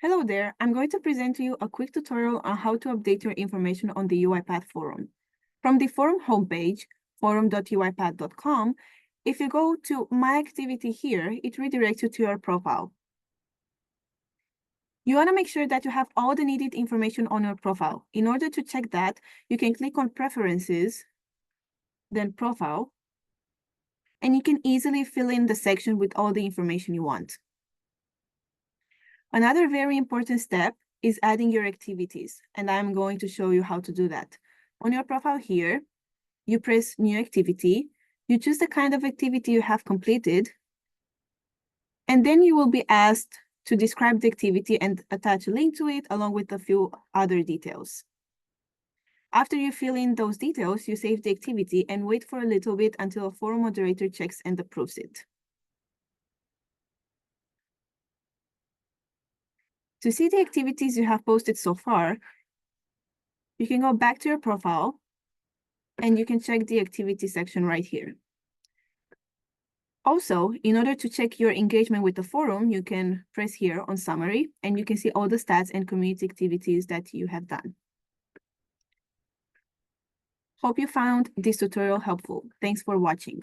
Hello there, I'm going to present to you a quick tutorial on how to update your information on the UiPath Forum. From the forum homepage, forum.uipath.com, if you go to My Activity here, it redirects you to your profile. You want to make sure that you have all the needed information on your profile. In order to check that, you can click on Preferences, then Profile, and you can easily fill in the section with all the information you want. Another very important step is adding your activities, and I'm going to show you how to do that. On your profile here, you press New Activity, you choose the kind of activity you have completed, and then you will be asked to describe the activity and attach a link to it along with a few other details. After you fill in those details, you save the activity and wait for a little bit until a forum moderator checks and approves it. To see the activities you have posted so far, you can go back to your profile and you can check the activity section right here. Also, in order to check your engagement with the forum, you can press here on Summary and you can see all the stats and community activities that you have done. Hope you found this tutorial helpful. Thanks for watching.